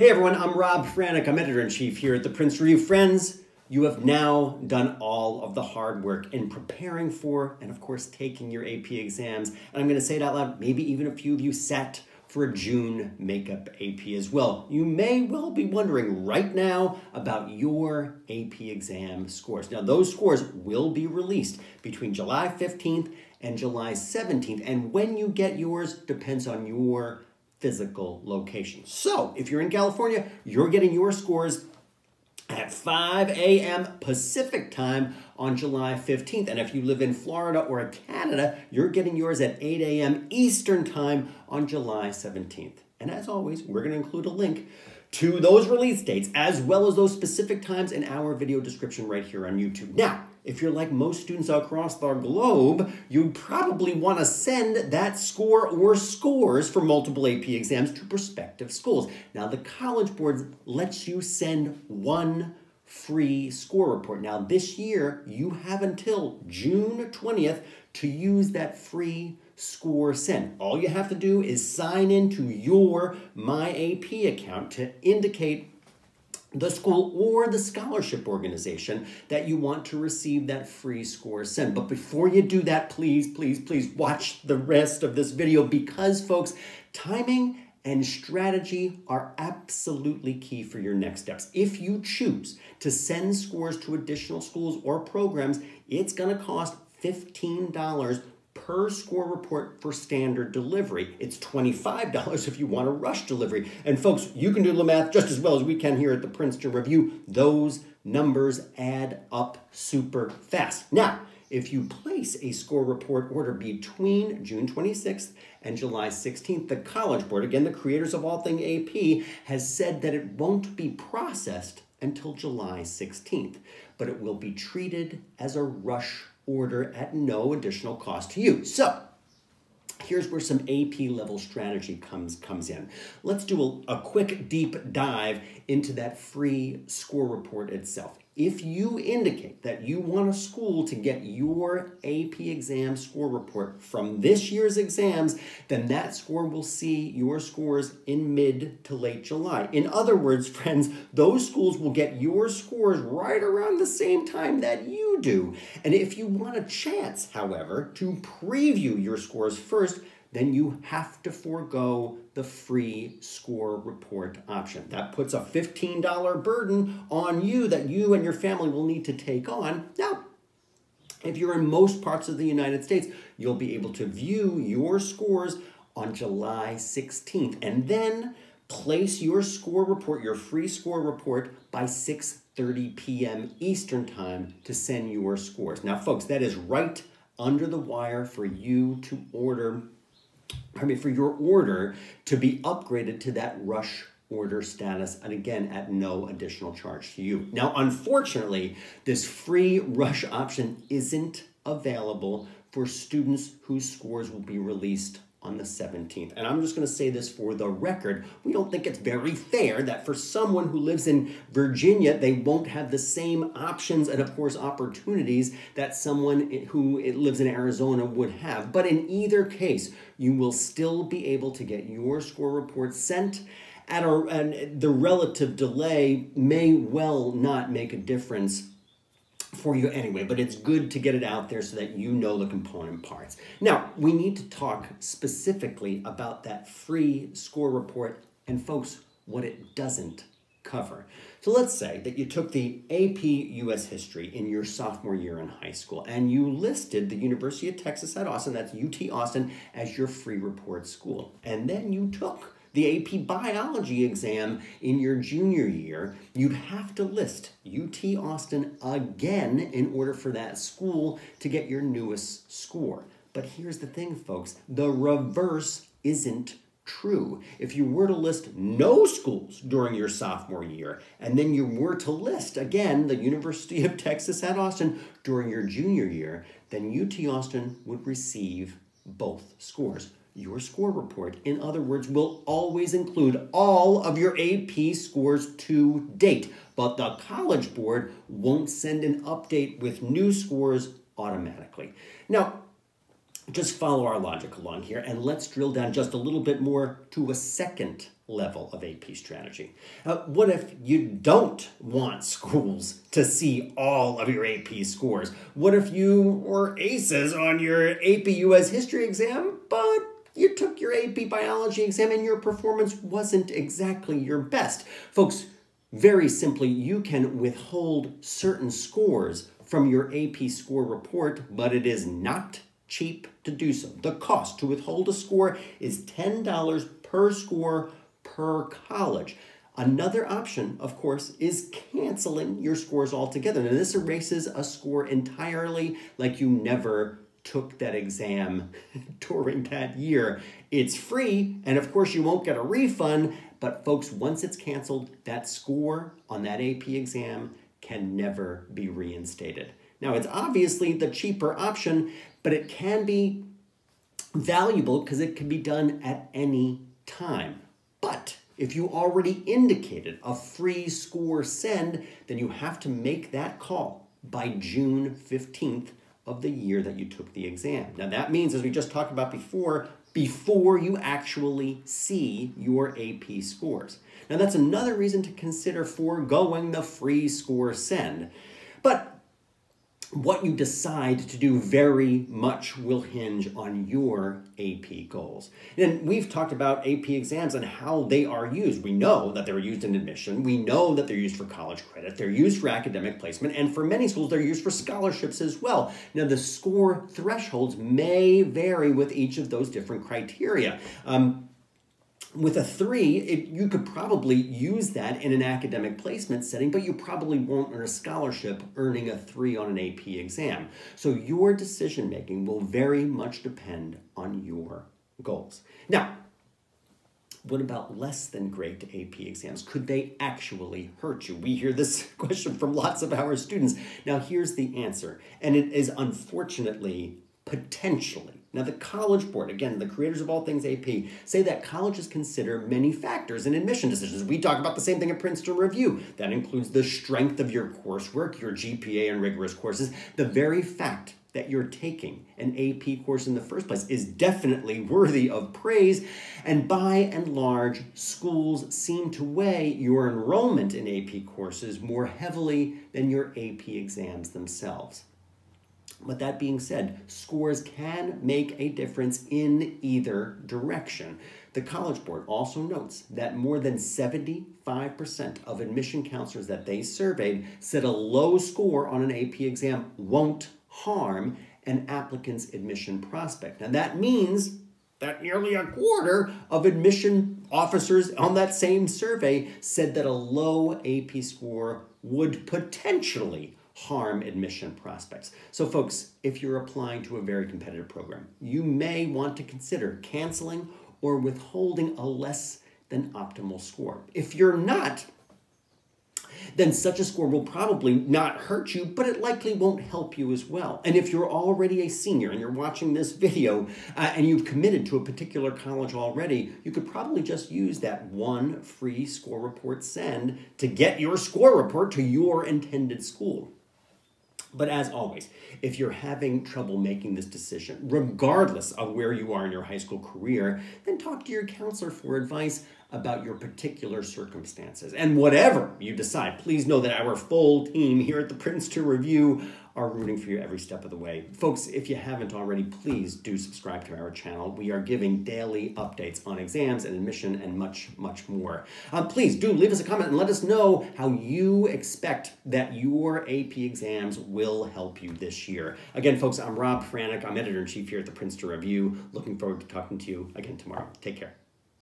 Hey everyone, I'm Rob Franek. I'm editor-in-chief here at the Princeton Review. Friends, you have now done all of the hard work in preparing for and of course taking your AP exams. And I'm going to say it out loud, maybe even a few of you sat for a June makeup AP as well. You may well be wondering right now about your AP exam scores. Now those scores will be released between July 15th and July 17th. And when you get yours depends on your physical location. So if you're in California, you're getting your scores at 5 a.m. Pacific time on July 15th. And if you live in Florida or Canada, you're getting yours at 8 a.m. Eastern time on July 17th. And as always, we're going to include a link to those release dates as well as those specific times in our video description right here on YouTube. Now, if you're like most students across the globe, you probably want to send that score or scores for multiple AP exams to prospective schools. Now, the College Board lets you send one free score report. Now, this year, you have until June 20th to use that free score send. All you have to do is sign into your My AP account to indicate the school or the scholarship organization that you want to receive that free score send. But before you do that, please watch the rest of this video because, folks, timing and strategy are absolutely key for your next steps. If you choose to send scores to additional schools or programs, it's going to cost $15 per score report for standard delivery. It's $25 if you want a rush delivery. And folks, you can do the math just as well as we can here at the Princeton Review. Those numbers add up super fast. Now, if you place a score report order between June 26th and July 16th, the College Board, again, the creators of all things AP, has said that it won't be processed until July 16th, but it will be treated as a rush order at no additional cost to you. So here's where some AP level strategy comes in. Let's do a quick deep dive into that free score report itself. If you indicate that you want a school to get your AP exam score report from this year's exams, then that score will see your scores in mid to late July. In other words, friends, those schools will get your scores right around the same time that you do. And if you want a chance, however, to preview your scores first, then you have to forego the free score report option. That puts a $15 burden on you that you and your family will need to take on. Now, if you're in most parts of the United States, you'll be able to view your scores on July 16th and then place your score report, your free score report, by 6:30 p.m. Eastern time to send your scores. Now, folks, that is right under the wire for you to order for your order to be upgraded to that rush order status, and again, at no additional charge to you. Now, unfortunately, this free rush option isn't available for students whose scores will be released on the 17th. And I'm just going to say this for the record. We don't think it's very fair that for someone who lives in Virginia, they won't have the same options and, of course, opportunities that someone who lives in Arizona would have. But in either case, you will still be able to get your score report sent and the relative delay may well not make a difference for you anyway, but it's good to get it out there so that you know the component parts. Now, we need to talk specifically about that free score report and, folks, what it doesn't cover. So let's say that you took the AP US History in your sophomore year in high school and you listed the University of Texas at Austin, that's UT Austin, as your free report school. And then you took the AP Biology exam in your junior year. You'd have to list UT Austin again in order for that school to get your newest score. But here's the thing, folks, the reverse isn't true. If you were to list no schools during your sophomore year, and then you were to list, again, the University of Texas at Austin during your junior year, then UT Austin would receive both scores. Your score report, in other words, will always include all of your AP scores to date, but the College Board won't send an update with new scores automatically. Now, just follow our logic along here, and let's drill down just a little bit more to a second level of AP strategy. What if you don't want schools to see all of your AP scores? What if you were aces on your AP US history exam, but you took your AP biology exam and your performance wasn't exactly your best? Folks, very simply, you can withhold certain scores from your AP score report, but it is not cheap to do so. The cost to withhold a score is $10 per score per college. Another option, of course, is canceling your scores altogether. Now, this erases a score entirely, like you never took that exam during that year. It's free, and of course you won't get a refund, but folks, once it's canceled, that score on that AP exam can never be reinstated. Now, it's obviously the cheaper option, but it can be valuable because it can be done at any time. But if you already indicated a free score send, then you have to make that call by June 15th of the year that you took the exam. Now, that means, as we just talked about before you actually see your AP scores. Now, that's another reason to consider foregoing the free score send. But what you decide to do very much will hinge on your AP goals. And we've talked about AP exams and how they are used. We know that they're used in admission. We know that they're used for college credit. They're used for academic placement. And for many schools, they're used for scholarships as well. Now, the score thresholds may vary with each of those different criteria. With a 3, you could probably use that in an academic placement setting, but you probably won't earn a scholarship earning a 3 on an AP exam. So your decision-making will very much depend on your goals. Now, what about less than great AP exams? Could they actually hurt you? We hear this question from lots of our students. Now, here's the answer, and it is unfortunately potentially. Now, the College Board, again, the creators of all things AP, say that colleges consider many factors in admission decisions. We talk about the same thing at Princeton Review. That includes the strength of your coursework, your GPA and rigorous courses. The very fact that you're taking an AP course in the first place is definitely worthy of praise. And by and large, schools seem to weigh your enrollment in AP courses more heavily than your AP exams themselves. But that being said, scores can make a difference in either direction. The College Board also notes that more than 75% of admission counselors that they surveyed said a low score on an AP exam won't harm an applicant's admission prospect. And that means that nearly a quarter of admission officers on that same survey said that a low AP score would potentially harm admission prospects. So folks, if you're applying to a very competitive program, you may want to consider canceling or withholding a less than optimal score. If you're not, then such a score will probably not hurt you, but it likely won't help you as well. And if you're already a senior and you're watching this video and you've committed to a particular college already, you could probably just use that one free score report send to get your score report to your intended school. But as always, if you're having trouble making this decision, regardless of where you are in your high school career, then talk to your counselor for advice about your particular circumstances. And whatever you decide, please know that our full team here at the Princeton Review are rooting for you every step of the way. Folks, if you haven't already, please do subscribe to our channel. We are giving daily updates on exams and admission and much, much more. Please do leave us a comment and let us know how you expect that your AP exams will help you this year. Again, folks, I'm Rob Franek. I'm editor-in-chief here at the Princeton Review. Looking forward to talking to you again tomorrow. Take care.